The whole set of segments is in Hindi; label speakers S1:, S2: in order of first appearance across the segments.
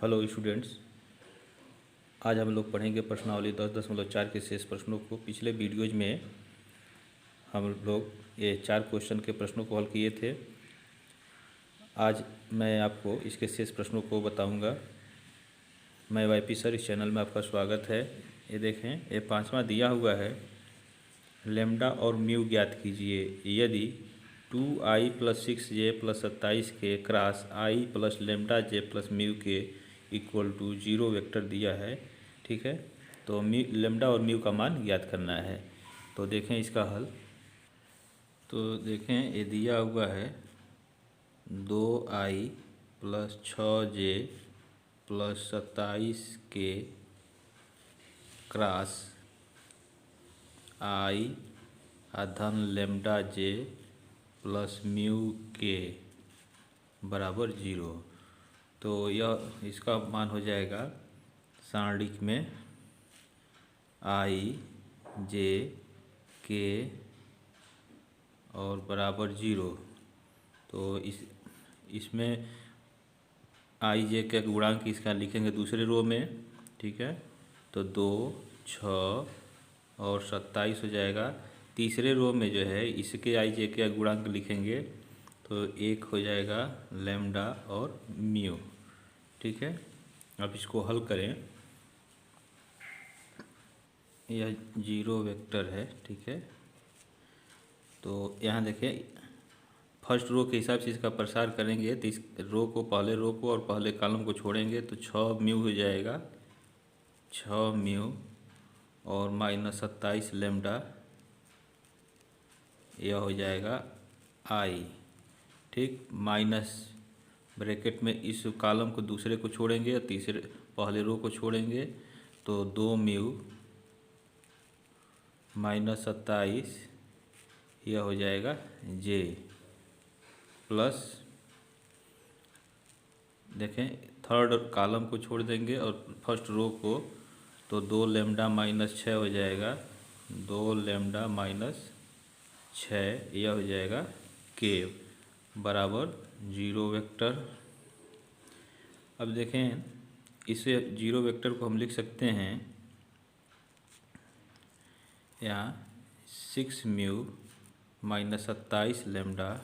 S1: हेलो स्टूडेंट्स, आज हम लोग पढ़ेंगे प्रश्नावली 10.4 के शेष प्रश्नों को। पिछले वीडियोज में हम लोग ये 4 क्वेश्चन के प्रश्नों को हल किए थे। आज मैं आपको इसके शेष प्रश्नों को बताऊंगा। मैं वाईपी सर, इस चैनल में आपका स्वागत है। ये देखें, ये 5वां दिया हुआ है, लेम्डा और म्यू ज्ञात कीजिए यदि 2i + 6j + 27 के cross i + lambda j + mu के इक्वल टू 0 वेक्टर दिया है। ठीक है, तो लेम्डा और म्यू का मान ज्ञात करना है। तो देखें इसका हल। तो देखें, ये दिया हुआ है 2i + 6j + 27 के क्रॉस i धन लेम्डा j + म्यू के बराबर 0। तो यह इसका मान हो जाएगा सारणिक में i j k और बराबर 0। तो इसमें i j के गुणांक इसका लिखेंगे दूसरे रो में। ठीक है, तो 2, 6 और 27 हो जाएगा। तीसरे रो में जो है इसके i j के गुणांक लिखेंगे, तो 1 हो जाएगा लेम्डा और म्यू। ठीक है, अब इसको हल करें। यह 0 वेक्टर है। ठीक है, तो यहाँ देखें, फर्स्ट रो के हिसाब से इसका प्रसार करेंगे तो इस रो को, पहले रो को और पहले कॉलम को छोड़ेंगे तो 6 म्यू हो जाएगा, 6 म्यू और -27 लेम्डा, यह हो जाएगा आई। ठीक, माइनस ब्रैकेट में इस कॉलम को दूसरे को छोड़ेंगे, तीसरे पहले रो को छोड़ेंगे तो 2 म्यू -27, यह हो जाएगा जे, प्लस देखें थर्ड कॉलम को छोड़ देंगे और फर्स्ट रो को, तो 2 लेम्डा -6 हो जाएगा, 2 लेम्डा -6, यह हो जाएगा के बराबर 0 वेक्टर। अब देखें, इसे 0 वेक्टर को हम लिख सकते हैं यहाँ 6 mu -27 lambda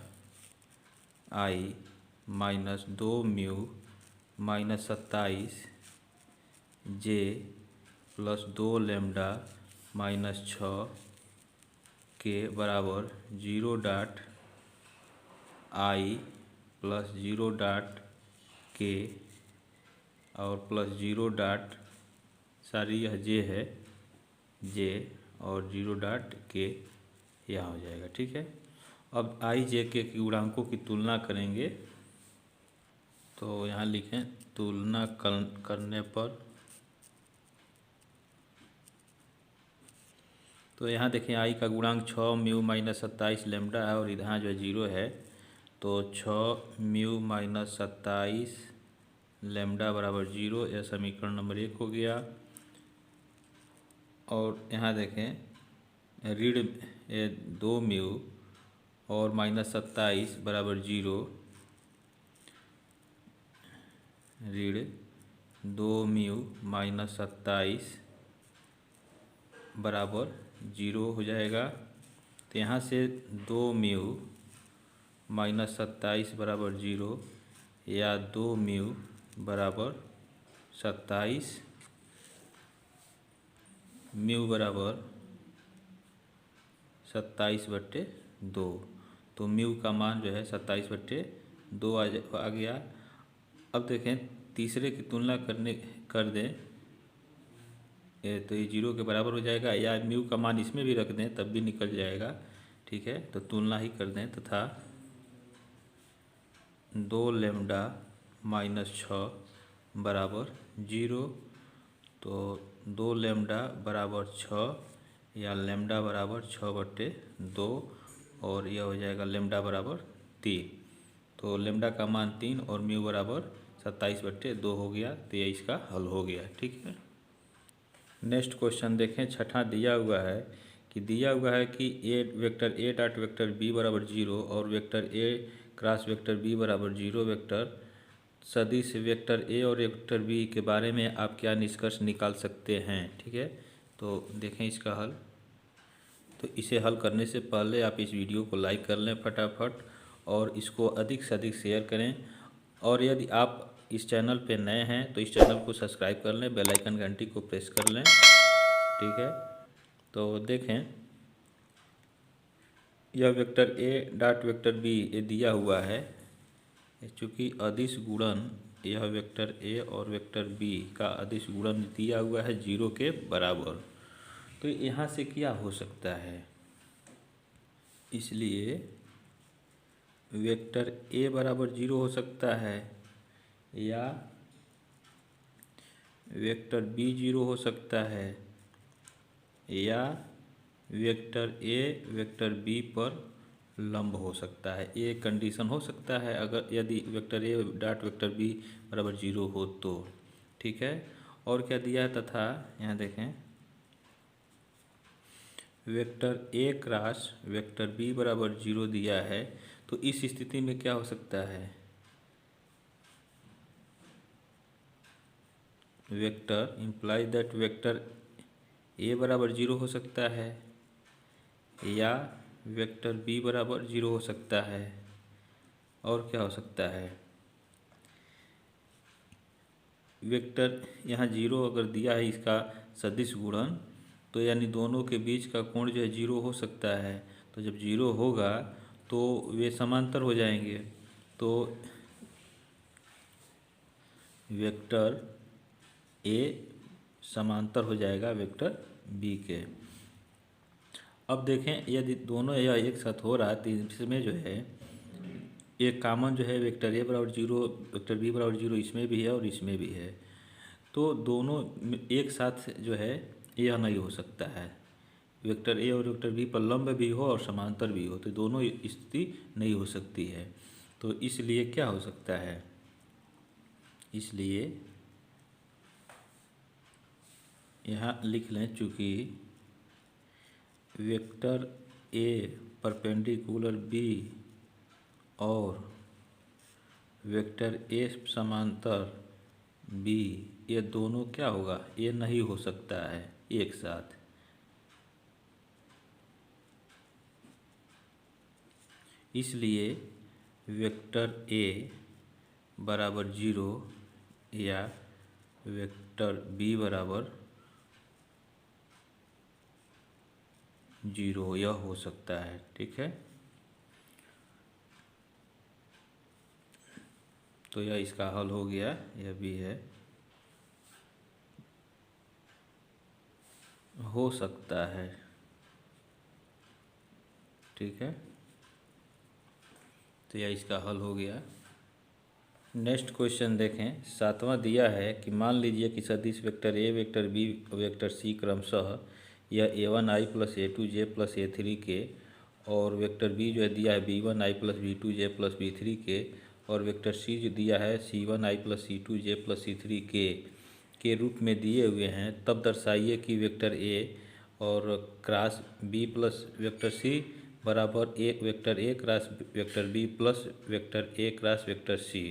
S1: i -2 mu -27 j + 2 lambda -6 के बराबर 0 डॉट i + 0 डॉट k और प्लस 0 डॉट, सारी यह j है, j और 0 डॉट k यहाँ हो जाएगा। ठीक है, अब i j के गुणांकों की तुलना करेंगे। तो यहाँ लिखें तुलना करने पर, तो यहाँ देखें i का गुणांक 6 म्यू -27 लेम्डा है और यहाँ जो 0 है, तो 6 म्यू -27 लेम्डा बराबर 0, यह समीकरण नंबर 1 हो गया। और यहाँ देखें ऋण 2 म्यू और -27 बराबर 0, ऋण 2 म्यू -27 बराबर 0 हो जाएगा। तो यहाँ से 2 म्यू -27 बराबर 0 या 2 म्यू बराबर 27, म्यू बराबर 27/2। तो म्यू का मान जो है 27/2 आ गया। अब देखें, तीसरे की तुलना कर दें, तो ये 0 के बराबर हो जाएगा, या म्यू का मान इसमें भी रख दें तब भी निकल जाएगा। ठीक है, तो तुलना ही कर दें तथा 2 लेम्डा -6 बराबर 0, तो 2 लेम्डा बराबर 6 या लेम्डा बराबर 6/2 और यह हो जाएगा लेम्डा बराबर 3। तो लेम्डा का मान 3 और म्यू बराबर 27/2 हो गया। तो यह इसका हल हो गया। ठीक है, नेक्स्ट क्वेश्चन देखें। छठा दिया हुआ है कि vector A dot vector B बराबर 0 और vector A cross vector B बराबर 0 वेक्टर सदिश वेक्टर ए और वेक्टर बी के बारे में आप क्या निष्कर्ष निकाल सकते हैं। ठीक है, तो देखें इसका हल। तो इसे हल करने से पहले आप इस वीडियो को लाइक कर लें फटाफट और इसको अधिक से अधिक शेयर करें। और यदि आप इस चैनल पे नए हैं तो इस चैनल को सब्सक्राइब कर लें, बेल आइकन घंटी को प्रेस कर लें। ठीक है, तो देखें यह vector A dot vector B ये दिया हुआ है। चूँकि अदिश गुणन यह वेक्टर ए और वेक्टर बी का अदिश गुणन दिया हुआ है 0 के बराबर, तो यहाँ से क्या हो सकता है। इसलिए वेक्टर ए बराबर 0 हो सकता है या वेक्टर बी 0 हो सकता है या वेक्टर ए वेक्टर बी पर लंब हो सकता है। ये कंडीशन हो सकता है अगर यदि vector A dot vector B बराबर 0 हो तो। ठीक है, और क्या दिया है तथा यहाँ देखें vector A cross vector B बराबर 0 दिया है। तो इस स्थिति में क्या हो सकता है, vector imply that vector A बराबर 0 हो सकता है या वेक्टर बी बराबर 0 हो सकता है। और क्या हो सकता है, वेक्टर यहाँ 0 अगर दिया है इसका सदिश गुणन, तो यानी दोनों के बीच का कोण जो है 0 हो सकता है। तो जब 0 होगा तो वे समांतर हो जाएंगे, तो वेक्टर ए समांतर हो जाएगा वेक्टर बी के। अब देखें यदि दोनों यह एक साथ हो रहा है तो इसमें जो है एक कामन जो है वेक्टर ए बराबर 0 वेक्टर बी बराबर 0 इसमें भी है और इसमें भी है। तो दोनों एक साथ जो है यह नहीं हो सकता है, वेक्टर ए और वेक्टर बी पर लंब भी हो और समांतर भी हो, तो दोनों स्थिति नहीं हो सकती है। तो इसलिए क्या हो सकता है, इसलिए यहाँ लिख लें चूँकि वेक्टर ए परपेंडिकुलर बी और वेक्टर ए समांतर बी ये दोनों क्या होगा, ये नहीं हो सकता है एक साथ। इसलिए वेक्टर ए बराबर 0 या वेक्टर बी बराबर 0 यह हो सकता है। ठीक है, तो यह इसका हल हो गया, यह भी है हो सकता है। ठीक है, तो यह इसका हल हो गया। नेक्स्ट क्वेश्चन देखें, सातवां दिया है कि मान लीजिए कि सदिश vector A vector B vector C क्रमशः यह a1i plus a2j plus a3 के और वेक्टर बी जो है दिया है b1i plus b2j plus b3 के और वेक्टर सी जो दिया है c1i plus c2j plus c3 के रूप में दिए हुए हैं। तब दर्शाइए कि वेक्टर ए और cross B plus vector C बराबर vector A cross vector B plus vector A cross vector C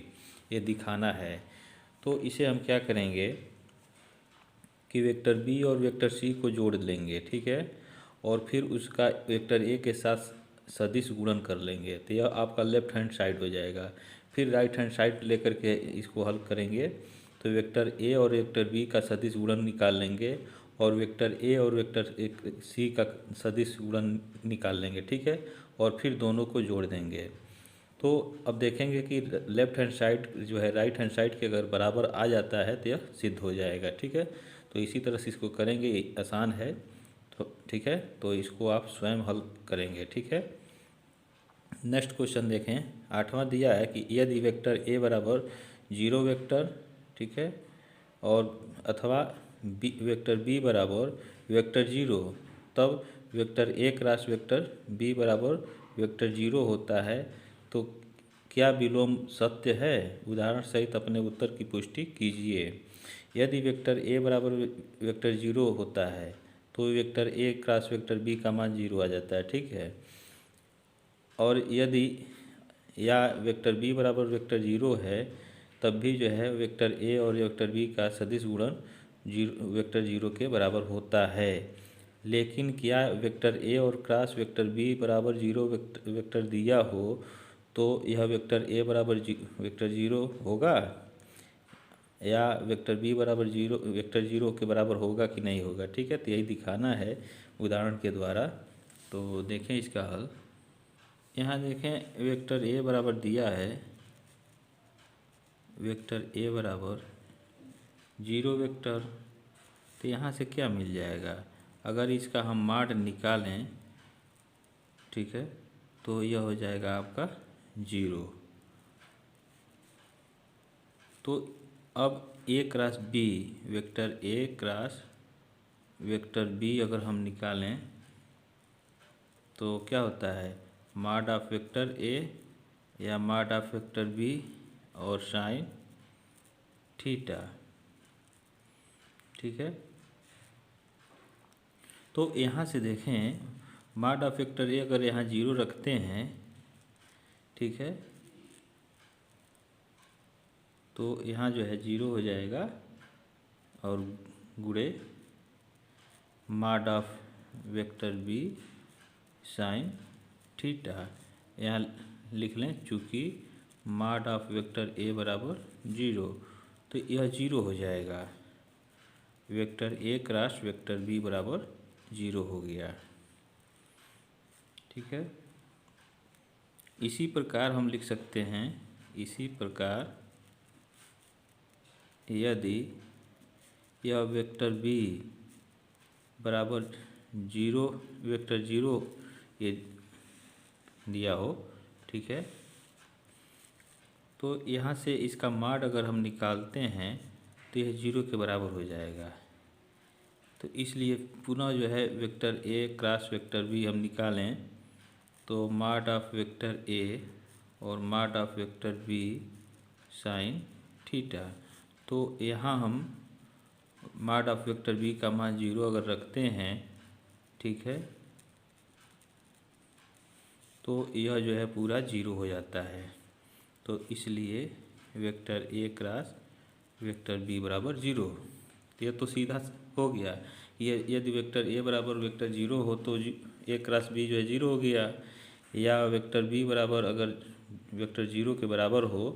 S1: ये दिखाना है। तो इसे हम क्या करेंगे कि वेक्टर बी और वेक्टर सी को जोड़ लेंगे। ठीक है, और फिर उसका वेक्टर ए के साथ सदिश गुणन कर लेंगे, तो यह आपका लेफ्ट हैंड साइड हो जाएगा। फिर राइट हैंड साइड लेकर के इसको हल करेंगे तो वेक्टर ए और वेक्टर बी का सदिश गुणन निकाल लेंगे और वेक्टर ए और वेक्टर सी का सदिश गुणन निकाल लेंगे। ठीक है, और फिर दोनों को जोड़ देंगे। तो अब देखेंगे कि लेफ्ट हैंड साइड जो है राइट हैंड साइड के अगर बराबर आ जाता है तो यह सिद्ध हो जाएगा। ठीक है, तो इसी तरह से इसको करेंगे, आसान है। तो ठीक है, तो इसको आप स्वयं हल करेंगे। ठीक है, नेक्स्ट क्वेश्चन देखें, आठवां दिया है कि यदि वेक्टर ए बराबर 0 वेक्टर, ठीक है, और अथवा वेक्टर बी बराबर वेक्टर 0, तब vector A cross vector B बराबर वेक्टर 0 होता है। तो क्या विलोम सत्य है, उदाहरण सहित अपने उत्तर की पुष्टि कीजिए। यदि वेक्टर ए बराबर वेक्टर 0 होता है तो vector A cross vector B का मान 0 आ जाता है। ठीक है, और यदि या वेक्टर बी बराबर वेक्टर 0 है तब भी जो है वेक्टर ए और वेक्टर बी का सदिश गुणन वेक्टर 0 के बराबर होता है। लेकिन क्या वेक्टर ए और क्रॉस वेक्टर बी बराबर 0 वेक्टर दिया हो तो यह वेक्टर ए बराबर वेक्टर 0 होगा या वेक्टर बी बराबर 0 वेक्टर 0 के बराबर होगा कि नहीं होगा। ठीक है, तो यही दिखाना है उदाहरण के द्वारा। तो देखें इसका हल। यहाँ देखें वेक्टर ए बराबर दिया है, वेक्टर ए बराबर 0 वेक्टर। तो यहाँ से क्या मिल जाएगा, अगर इसका हम माड निकालें, ठीक है, तो यह हो जाएगा आपका 0। तो अब A cross B, vector A cross vector B अगर हम निकालें तो क्या होता है, माड ऑफ वेक्टर ए या माड ऑफ वेक्टर बी और साइन थीटा। ठीक है, तो यहाँ से देखें माड ऑफ वेक्टर ए अगर यहाँ 0 रखते हैं, ठीक है, तो यहाँ जो है 0 हो जाएगा और गुणे mod of vector B sine theta. यहाँ लिख लें, चूँकि माड ऑफ वेक्टर ए बराबर 0 तो यह 0 हो जाएगा, vector A cross vector B बराबर 0 हो गया। ठीक है, इसी प्रकार हम लिख सकते हैं, इसी प्रकार यदि यह वेक्टर बी बराबर 0 वेक्टर 0 ये दिया हो, ठीक है, तो यहाँ से इसका माड अगर हम निकालते हैं तो यह 0 के बराबर हो जाएगा। तो इसलिए पुनः जो है vector A cross vector B हम निकालें तो माड ऑफ वेक्टर ए और mod of vector B sine theta. तो यहाँ हम माड ऑफ वेक्टर बी का मान 0 अगर रखते हैं, ठीक है, तो यह जो है पूरा 0 हो जाता है। तो इसलिए vector A cross vector B बराबर 0। यह तो सीधा हो गया। ये यदि वेक्टर ए बराबर वेक्टर 0 हो तो ए क्रॉस बी जो है 0 हो गया, या वेक्टर बी बराबर अगर वेक्टर 0 के बराबर हो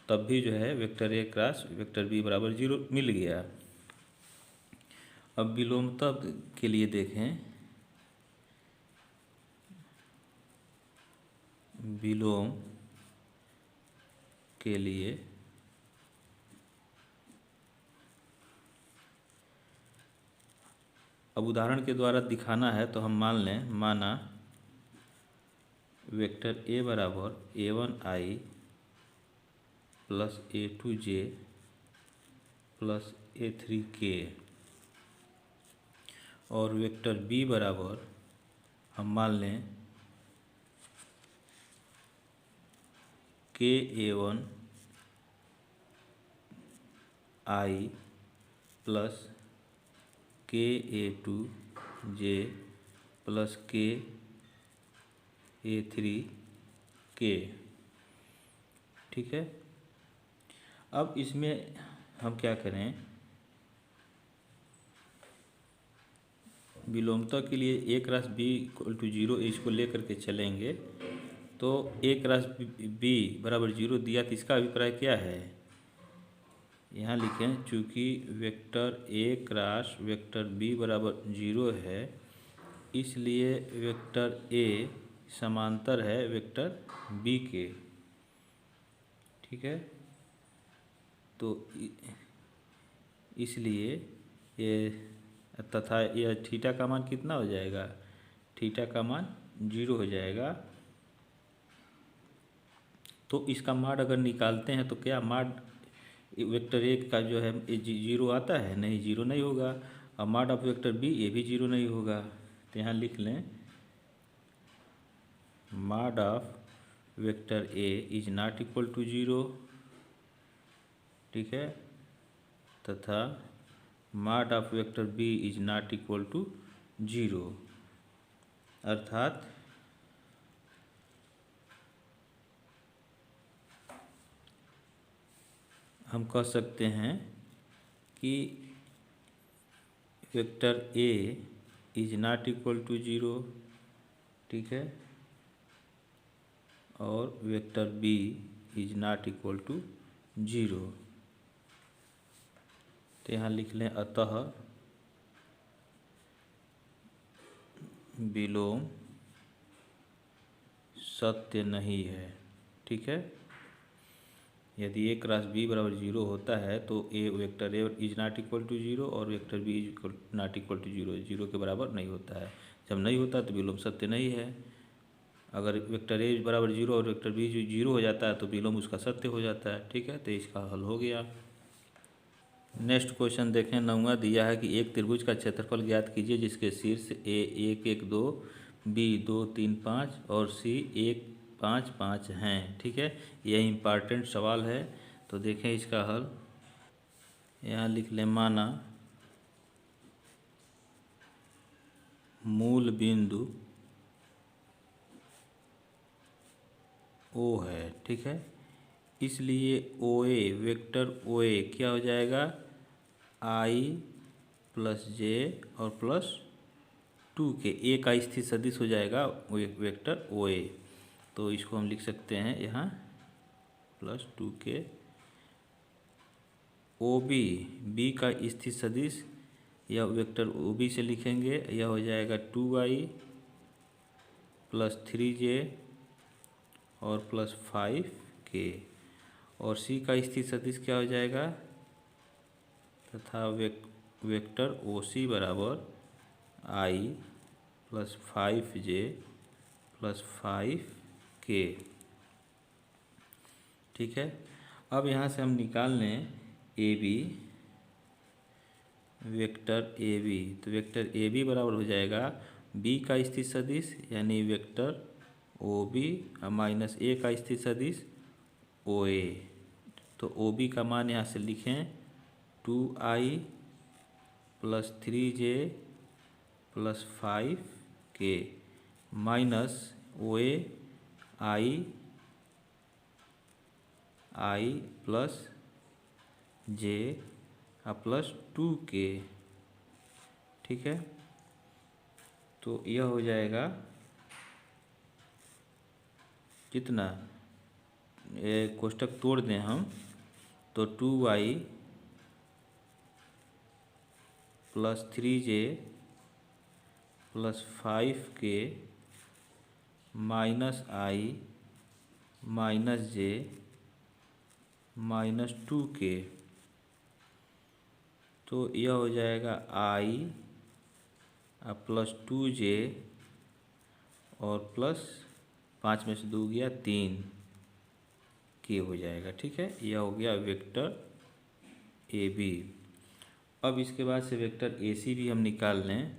S1: तब भी जो है vector A cross vector B बराबर 0 मिल गया। अब विलोमता के लिए देखें, विलोम के लिए अब उदाहरण के द्वारा दिखाना है तो हम मान लें, माना वेक्टर ए बराबर a1i plus a2j plus a3k और वेक्टर बी बराबर हम मान लें k a1i plus k a2j plus k a3k। ठीक है, अब इसमें हम क्या करें, विलोमता के लिए ए क्रॉस बी इक्वल टू 0 इसको लेकर के चलेंगे तो ए क्रॉस बी बराबर 0 दिया तो इसका अभिप्राय क्या है, यहाँ लिखें, चूँकि vector A cross vector B बराबर 0 है इसलिए वेक्टर ए समांतर है वेक्टर बी के। ठीक है, तो इसलिए ये तथा यह थीटा का मान कितना हो जाएगा, थीटा का मान 0 हो जाएगा। तो इसका माड अगर निकालते हैं तो क्या माड वेक्टर ए का जो है 0 आता है, नहीं 0 नहीं होगा। और माड ऑफ वेक्टर बी ये भी 0 नहीं होगा। तो यहाँ लिख लें, mod of vector A is not equal to 0, ठीक है, तथा mod of vector B is not equal to 0, अर्थात हम कह सकते हैं कि vector A is not equal to zero, ठीक है, और vector B is not equal to zero. तो यहाँ लिख लें अतः विलोम सत्य नहीं है, ठीक है। यदि ए क्रॉस बी बराबर जीरो होता है तो vector A is not equal to zero और vector B is not equal to zero, zero के बराबर नहीं होता है। जब नहीं होता तो विलोम सत्य नहीं है। अगर वेक्टर ए बराबर जीरो और वेक्टर बी जीरो हो जाता है तो विलोम उसका सत्य हो जाता है, ठीक है। तो इसका हल हो गया। नेक्स्ट क्वेश्चन देखें। 9वां दिया है कि एक त्रिभुज का क्षेत्रफल ज्ञात कीजिए जिसके शीर्ष ए 1 1 2, बी 2 3 5 और सी 1 5 5 हैं, ठीक है। यह इम्पॉर्टेंट सवाल है, तो देखें इसका हल। यहाँ लिख लें माना मूल बिंदु ओ है, ठीक है। इसलिए ओ ए, वेक्टर ओ ए क्या हो जाएगा, आई प्लस जे और प्लस 2 के, ए का स्थिर सदिश हो जाएगा वेक्टर ओ ए। तो इसको हम लिख सकते हैं यहाँ प्लस 2 के। ओ बी, बी का स्थिर सदिश या वेक्टर ओ बी से लिखेंगे, यह हो जाएगा 2i प्लस 3j और प्लस 5k। और सी का स्थिर सदिश क्या हो जाएगा, तथा वेक्टर ओ सी बराबर i plus 5j plus 5k, ठीक है। अब यहाँ से हम निकाल लें A B, vector A B. तो वेक्टर ए बी बराबर हो जाएगा बी का स्थिर सदिश यानी vector O B minus A का स्थिर सदिश ओ ए। तो ओ बी का मान यहाँ से लिखें 2i plus 3j plus 5k minus O A I plus J plus 2k, ठीक है। तो यह हो जाएगा कितना, ये कोष्टक तोड़ दें हम तो 2i plus 3j plus 5k minus I minus J minus 2k। तो यह हो जाएगा आई प्लस 2j और प्लस 5 में से 2 गया 3k हो जाएगा, ठीक है। यह हो गया वेक्टर ए बी। अब इसके बाद से वेक्टर ए सी भी हम निकाल लें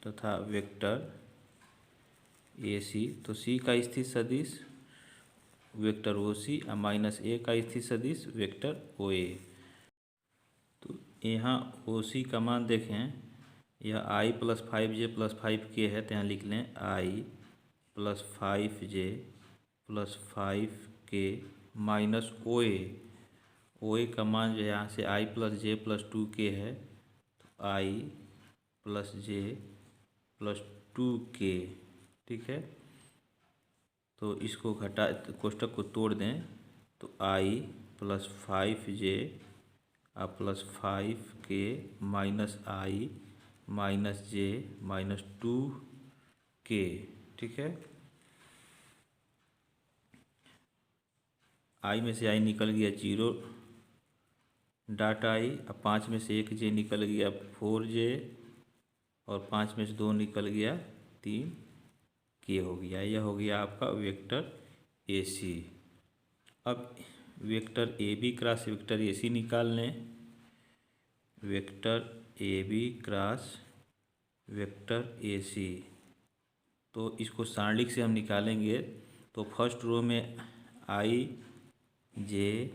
S1: तथा वेक्टर ए सी। तो सी का स्थिर सदिश vector O C minus A का स्थिर सदिश वेक्टर ओ ए। तो यहाँ ओ सी का मान देखें, यह आई प्लस 5j प्लस 5k है, तो यहाँ लिख लें I plus 5j plus 5k minus O A का मान जो है यहाँ से आई प्लस जे प्लस 2k है, तो I plus J plus 2k, ठीक है। तो इसको घटा कोष्टक को तोड़ दें तो I plus 5j plus 5k minus I minus J minus 2k, ठीक है। आई में से आई निकल गया 0 डॉट आई, अब 5 में से 1j निकल गया 4j और 5 में से 2 निकल गया 3k हो गया। यह हो गया आपका वेक्टर ए सी। अब vector A B cross vector A C निकाल लें। Vector A B cross vector A C, तो इसको सारणिक से हम निकालेंगे। तो फर्स्ट रो में आई जे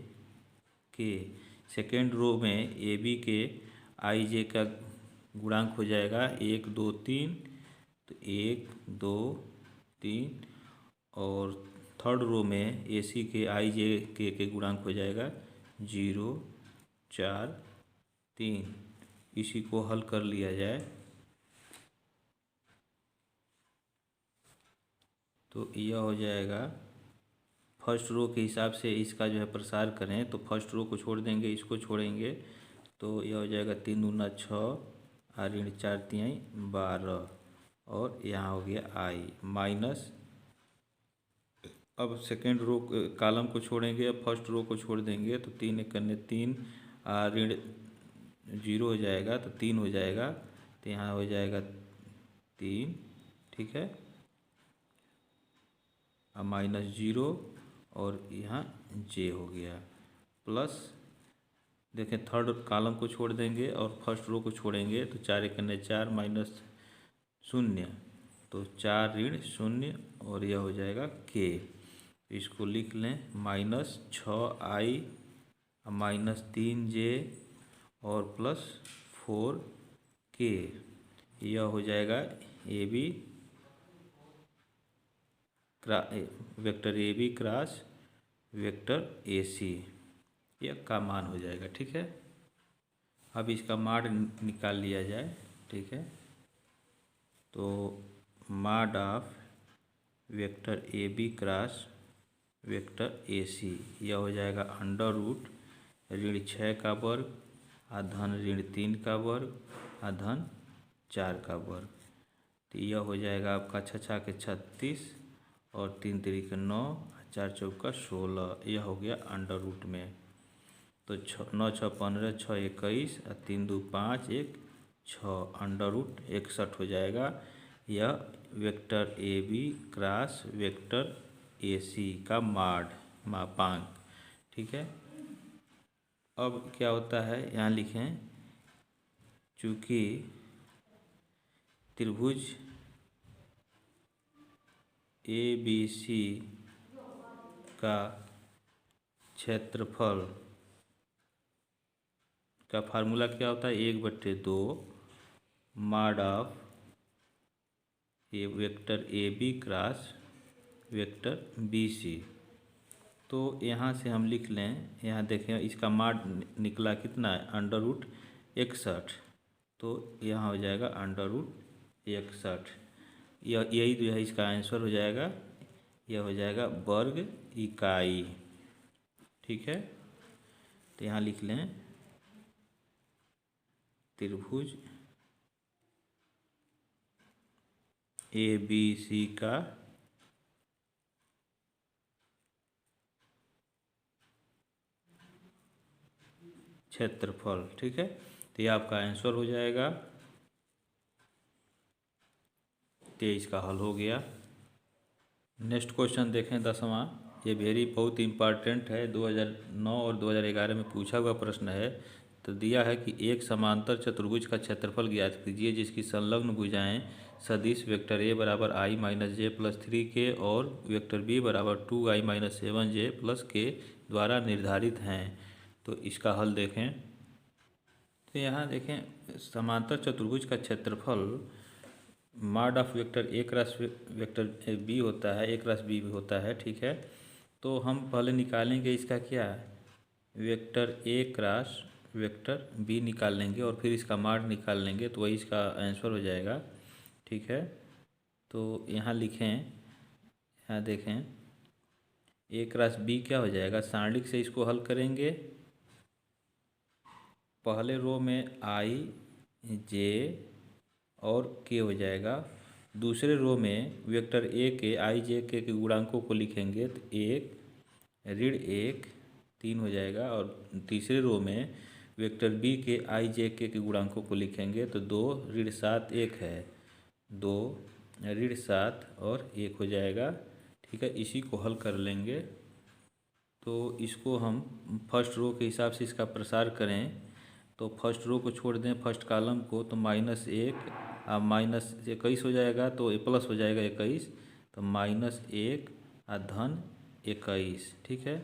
S1: के, सेकेंड रो में ए बी के आई जे का गुणांक हो जाएगा 1 2 3, तो 1 2 3, और थर्ड रो में ए सी के आई जे के गुणांक हो जाएगा 0, 4, 3। इसी को हल कर लिया जाए तो यह हो जाएगा, फर्स्ट रो के हिसाब से इसका जो है प्रसार करें तो फर्स्ट रो को छोड़ देंगे, इसको छोड़ेंगे तो यह हो जाएगा 3 दूना 6 और ऋण 4 तिहाई 12 और यहाँ हो गया आई माइनस। अब सेकेंड रो कॉलम को छोड़ेंगे, अब फर्स्ट रो को छोड़ देंगे तो 3 एक करने 3 ऋण 0 हो जाएगा तो 3 हो जाएगा तो यहाँ हो जाएगा 3, ठीक है, अब माइनस 0 और यहाँ जे हो गया प्लस। देखें थर्ड कॉलम को छोड़ देंगे और फर्स्ट रो को छोड़ेंगे तो 4 एक करने 4 माइनस 0 तो 4 ऋण 0 और यह हो जाएगा के। इसको लिख लें माइनस 6i माइनस 3j और प्लस 4k। यह हो जाएगा A B vector A B cross vector A C, यह का मान हो जाएगा, ठीक है। अब इसका माड निकाल लिया जाए, ठीक है। तो mod of vector A B cross vector A C यह हो जाएगा अंडर रूट ऋण 6 का वर्ग धन ऋण 3 का वर्ग धन 4 का वर्ग। तो यह हो जाएगा आपका 6 के 36 और 3 तिरिक 9 4 चौका 16, यह हो गया अंडर रूट में। तो 9 6 15 6 21 और 3 2 5 1 6 अंडर रूट 61 हो जाएगा। यह vector A B cross vector A C का मापांक, ठीक है। अब क्या होता है यहाँ लिखें, चूँकि त्रिभुज ए बी सी का क्षेत्रफल का फार्मूला क्या होता है 1/2 माड ऑफ ये vector A B cross vector B C. तो यहाँ से हम लिख लें, यहाँ देखें इसका माड निकला कितना है अंडर रूट 61, तो यहाँ हो जाएगा अंडर रूट 61। यही जो है इसका आंसर हो जाएगा, यह हो जाएगा वर्ग इकाई, ठीक है। तो यहाँ लिख लें त्रिभुज ए बी सी का क्षेत्रफल, ठीक है। तो ये आपका आंसर हो जाएगा, 23 का हल हो गया। नेक्स्ट क्वेश्चन देखें 10वां, ये बहुत इम्पॉर्टेंट है, 2009 और 2011 में पूछा हुआ प्रश्न है। तो दिया है कि एक समांतर चतुर्भुज का क्षेत्रफल ज्ञात कीजिए जिसकी संलग्न भुजाएं सदिश वेक्टर ए बराबर आई माइनस जे प्लस 3k और वेक्टर बी बराबर 2i माइनस 7j प्लस के द्वारा निर्धारित हैं। तो इसका हल देखें। तो यहाँ देखें समांतर चतुर्भुज का क्षेत्रफल mod of vector A cross vector B होता है, ए क्रॉस बी होता है, ठीक है। तो हम पहले निकालेंगे इसका क्या vector A cross vector B निकाल लेंगे और फिर इसका माड निकाल लेंगे, तो वही इसका आंसर हो जाएगा, ठीक है। तो यहाँ लिखें, यहाँ देखें ए क्रॉस बी क्या हो जाएगा, सारणिक से इसको हल करेंगे। पहले रो में आई जे और के हो जाएगा, दूसरे रो में वेक्टर ए के आई जे के गुणांकों को लिखेंगे तो 1 ऋण 1 3 हो जाएगा और तीसरे रो में वेक्टर बी के आई जे के गुणांकों को लिखेंगे तो 2 ऋण 7 1 है, 2 ऋण 7 और 1 हो जाएगा, ठीक है। इसी को हल कर लेंगे। तो इसको हम फर्स्ट रो के हिसाब से इसका प्रसार करें तो फर्स्ट रो को छोड़ दें फर्स्ट कॉलम को, तो -1 माइनस 21 हो जाएगा, तो प्लस हो जाएगा 21, तो -1 धन 21, ठीक है।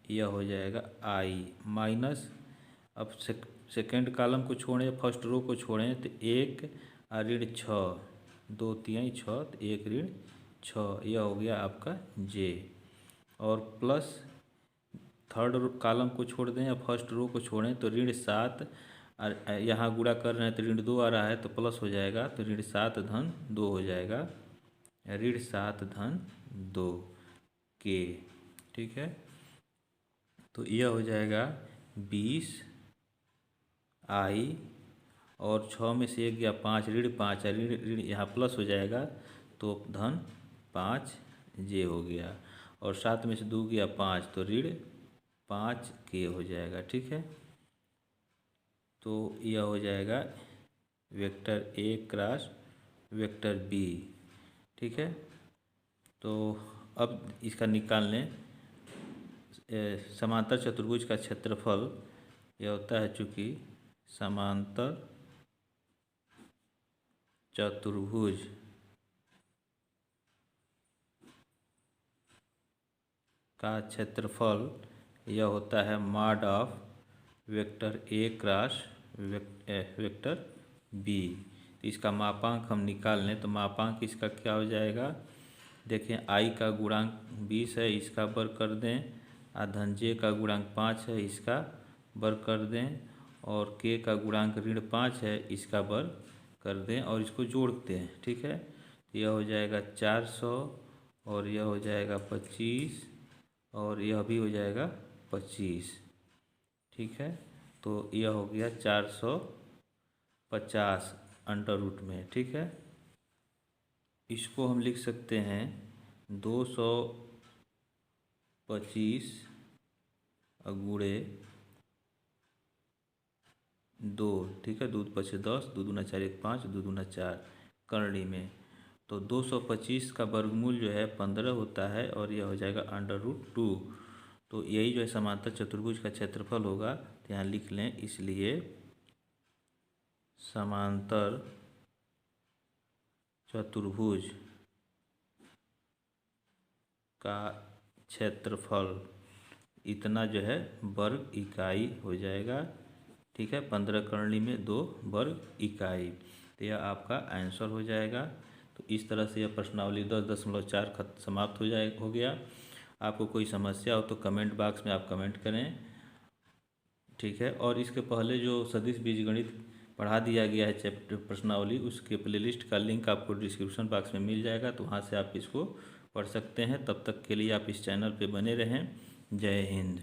S1: यह हो जाएगा आई माइनस। अब सेकेंड कॉलम को छोड़ें फर्स्ट रो को छोड़ें तो 1 ऋण 6 2 3 6 तो 1 ऋण 6, यह हो गया आपका जे। और प्लस थर्ड कॉलम को छोड़ दें या फर्स्ट रो को छोड़ें तो ऋण 7, और यहाँ गुणा कर रहे हैं तो ऋण 2 आ रहा है तो प्लस हो जाएगा, तो ऋण 7 धन 2 हो जाएगा, ऋण 7 धन 2 के। ठीक है, तो यह हो जाएगा 20i, और 6 में से 1 गया 5, ऋण 5 है, ऋण ऋण यहाँ प्लस हो जाएगा तो धन 5j हो गया, और 7 में से 2 गया 5 तो ऋण 5k हो जाएगा। ठीक है, तो यह हो जाएगा vector A cross vector B। ठीक है, तो अब इसका निकाल लें। समांतर चतुर्भुज का क्षेत्रफल यह होता है, चूँकि समांतर चतुर्भुज का क्षेत्रफल यह होता है mod of vector A cross vector B। तो इसका मापांक हम निकाल लें तो मापांक इसका क्या हो जाएगा, देखें i का गुणांक 20 है, इसका वर्ग कर दें, धन j का गुणांक 5 है, इसका वर्ग कर दें, और k का गुणांक ऋण 5 है, इसका वर्ग कर दें और इसको जोड़ते हैं। ठीक है, यह हो जाएगा 400, और यह हो जाएगा 25, और यह भी हो जाएगा 25। ठीक है, तो यह हो गया 450 अंडर रूट में। ठीक है, इसको हम लिख सकते हैं 225 गुणे 2। ठीक है, 2 × 10, 2 दूना 4 1 5, 2 दूना 4 करणी में, तो 225 का वर्गमूल जो है 15 होता है, और यह हो जाएगा √2। तो यही जो है समांतर चतुर्भुज का क्षेत्रफल होगा, तो यहाँ लिख लें, इसलिए समांतर चतुर्भुज का क्षेत्रफल इतना जो है वर्ग इकाई हो जाएगा। ठीक है, 15 करणी में 2 वर्ग इकाई, तो यह आपका आंसर हो जाएगा। तो इस तरह से यह प्रश्नावली 10.4 समाप्त हो गया। आपको कोई समस्या हो तो कमेंट बॉक्स में आप कमेंट करें। ठीक है, और इसके पहले जो सदिश बीजगणित पढ़ा दिया गया है चैप्टर प्रश्नावली, उसके प्लेलिस्ट का लिंक आपको डिस्क्रिप्शन बॉक्स में मिल जाएगा, तो वहाँ से आप इसको पढ़ सकते हैं। तब तक के लिए आप इस चैनल पे बने रहें। जय हिंद।